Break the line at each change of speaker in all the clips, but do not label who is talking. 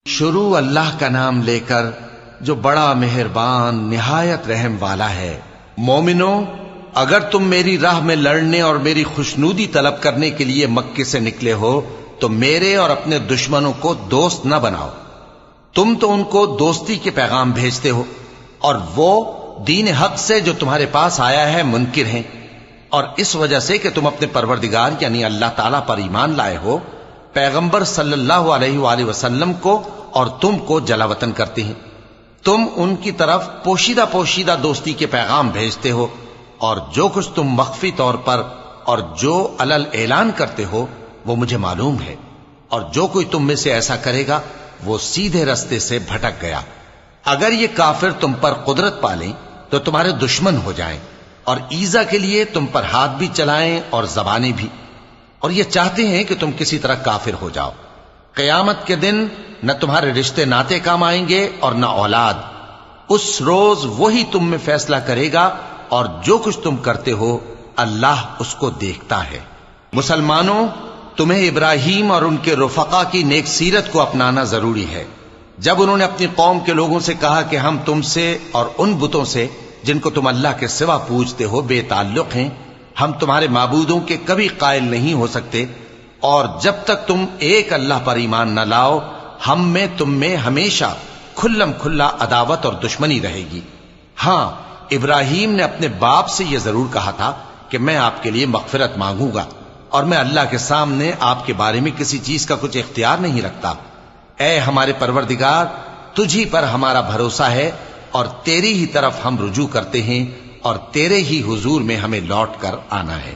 شروع اللہ کا نام لے کر جو بڑا مہربان نہایت رحم والا ہے۔ مومنو، اگر تم میری راہ میں لڑنے اور میری خوشنودی طلب کرنے کے لیے مکے سے نکلے ہو تو میرے اور اپنے دشمنوں کو دوست نہ بناؤ۔ تم تو ان کو دوستی کے پیغام بھیجتے ہو اور وہ دین حق سے جو تمہارے پاس آیا ہے منکر ہیں، اور اس وجہ سے کہ تم اپنے پروردگار یعنی اللہ تعالیٰ پر ایمان لائے ہو، پیغمبر صلی اللہ علیہ وآلہ وسلم کو اور تم کو جلا وطن کرتے ہیں۔ تم ان کی طرف پوشیدہ پوشیدہ دوستی کے پیغام بھیجتے ہو، اور جو کچھ تم مخفی طور پر اور جو علل اعلان کرتے ہو وہ مجھے معلوم ہے، اور جو کوئی تم میں سے ایسا کرے گا وہ سیدھے رستے سے بھٹک گیا۔ اگر یہ کافر تم پر قدرت پالیں تو تمہارے دشمن ہو جائیں، اور ایذا کے لیے تم پر ہاتھ بھی چلائیں اور زبانیں بھی، اور یہ چاہتے ہیں کہ تم کسی طرح کافر ہو جاؤ۔ قیامت کے دن نہ تمہارے رشتے ناتے کام آئیں گے اور نہ اولاد۔ اس روز وہی تم میں فیصلہ کرے گا، اور جو کچھ تم کرتے ہو اللہ اس کو دیکھتا ہے۔ مسلمانوں، تمہیں ابراہیم اور ان کے رفقا کی نیک سیرت کو اپنانا ضروری ہے۔ جب انہوں نے اپنی قوم کے لوگوں سے کہا کہ ہم تم سے اور ان بتوں سے جن کو تم اللہ کے سوا پوجتے ہو بے تعلق ہیں، ہم تمہارے معبودوں کے کبھی قائل نہیں ہو سکتے، اور جب تک تم ایک اللہ پر ایمان نہ لاؤ ہم میں تم میں ہمیشہ کھلم کھلا عداوت اور دشمنی رہے گی۔ ہاں، ابراہیم نے اپنے باپ سے یہ ضرور کہا تھا کہ میں آپ کے لیے مغفرت مانگوں گا، اور میں اللہ کے سامنے آپ کے بارے میں کسی چیز کا کچھ اختیار نہیں رکھتا۔ اے ہمارے پروردگار، تجھی پر ہمارا بھروسہ ہے اور تیری ہی طرف ہم رجوع کرتے ہیں، اور تیرے ہی حضور میں ہمیں لوٹ کر آنا ہے۔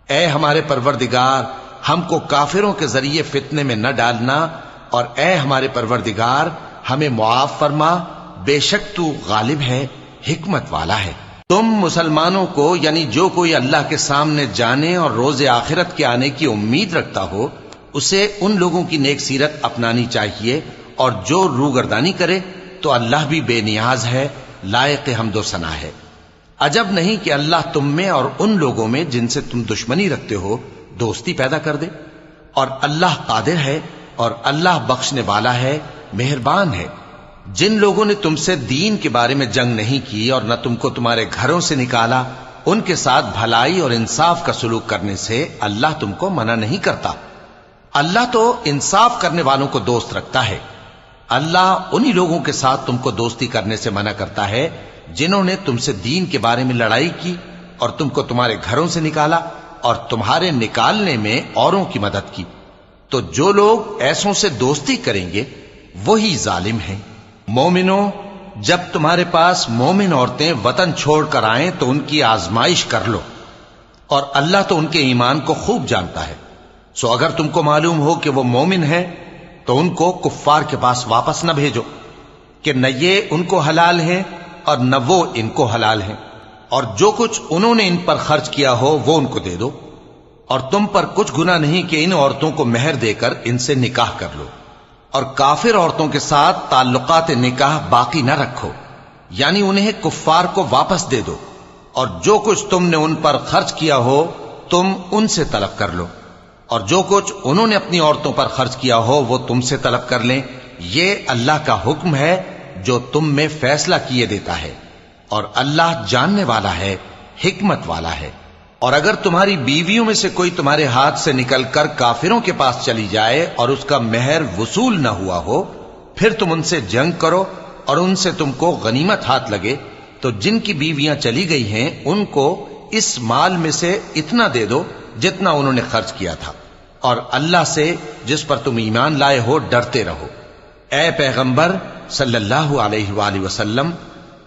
اے ہمارے پروردگار، ہم کو کافروں کے ذریعے فتنے میں نہ ڈالنا، اور اے ہمارے پروردگار ہمیں معاف فرما، بے شک تو غالب ہے، حکمت والا ہے۔ تم مسلمانوں کو یعنی جو کوئی اللہ کے سامنے جانے اور روز آخرت کے آنے کی امید رکھتا ہو اسے ان لوگوں کی نیک سیرت اپنانی چاہیے، اور جو روگردانی کرے تو اللہ بھی بے نیاز ہے، لائق حمد و ثنا ہے۔ عجب نہیں کہ اللہ تم میں اور ان لوگوں میں جن سے تم دشمنی رکھتے ہو دوستی پیدا کر دے، اور اللہ قادر ہے، اور اللہ بخشنے والا ہے، مہربان ہے۔ جن لوگوں نے تم سے دین کے بارے میں جنگ نہیں کی اور نہ تم کو تمہارے گھروں سے نکالا، ان کے ساتھ بھلائی اور انصاف کا سلوک کرنے سے اللہ تم کو منع نہیں کرتا۔ اللہ تو انصاف کرنے والوں کو دوست رکھتا ہے۔ اللہ انہی لوگوں کے ساتھ تم کو دوستی کرنے سے منع کرتا ہے جنہوں نے تم سے دین کے بارے میں لڑائی کی اور تم کو تمہارے گھروں سے نکالا اور تمہارے نکالنے میں اوروں کی مدد کی۔ تو جو لوگ ایسوں سے دوستی کریں گے وہی ظالم ہیں۔ مومنو، جب تمہارے پاس مومن عورتیں وطن چھوڑ کر آئیں تو ان کی آزمائش کر لو، اور اللہ تو ان کے ایمان کو خوب جانتا ہے۔ سو اگر تم کو معلوم ہو کہ وہ مومن ہیں تو ان کو کفار کے پاس واپس نہ بھیجو کہ نہ یہ ان کو حلال ہیں اور نہ وہ ان کو حلال ہیں، اور جو کچھ انہوں نے ان پر خرچ کیا ہو وہ ان کو دے دو، اور تم پر کچھ گناہ نہیں کہ ان عورتوں کو مہر دے کر ان سے نکاح کر لو، اور کافر عورتوں کے ساتھ تعلقات نکاح باقی نہ رکھو، یعنی انہیں کفار کو واپس دے دو، اور جو کچھ تم نے ان پر خرچ کیا ہو تم ان سے طلب کر لو، اور جو کچھ انہوں نے اپنی عورتوں پر خرچ کیا ہو وہ تم سے طلب کر لیں۔ یہ اللہ کا حکم ہے جو تم میں فیصلہ کیے دیتا ہے، اور اللہ جاننے والا ہے، حکمت والا ہے۔ اور اگر تمہاری بیویوں میں سے کوئی تمہارے ہاتھ سے نکل کر کافروں کے پاس چلی جائے اور اس کا مہر وصول نہ ہوا ہو، پھر تم ان سے جنگ کرو اور ان سے تم کو غنیمت ہاتھ لگے، تو جن کی بیویاں چلی گئی ہیں ان کو اس مال میں سے اتنا دے دو جتنا انہوں نے خرچ کیا تھا، اور اللہ سے جس پر تم ایمان لائے ہو ڈرتے رہو۔ اے پیغمبر صلی اللہ علیہ وآلہ وسلم،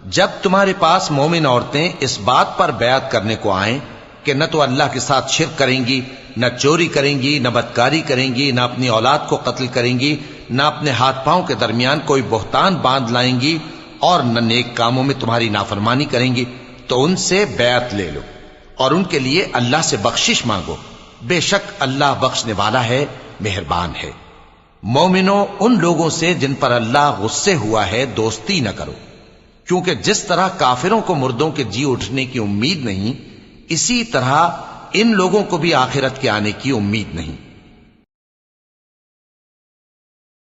جب تمہارے پاس مومن عورتیں اس بات پر بیعت کرنے کو آئیں کہ نہ تو اللہ کے ساتھ شرک کریں گی، نہ چوری کریں گی، نہ بدکاری کریں گی، نہ اپنی اولاد کو قتل کریں گی، نہ اپنے ہاتھ پاؤں کے درمیان کوئی بہتان باندھ لائیں گی، اور نہ نیک کاموں میں تمہاری نافرمانی کریں گی، تو ان سے بیعت لے لو اور ان کے لیے اللہ سے بخشش مانگو، بے شک اللہ بخشنے والا ہے، مہربان ہے۔ مومنو، ان لوگوں سے جن پر اللہ غصے ہوا ہے دوستی نہ کرو، کیونکہ جس طرح کافروں کو مردوں کے جی اٹھنے کی امید نہیں، اسی طرح ان لوگوں کو بھی آخرت کے آنے کی امید نہیں۔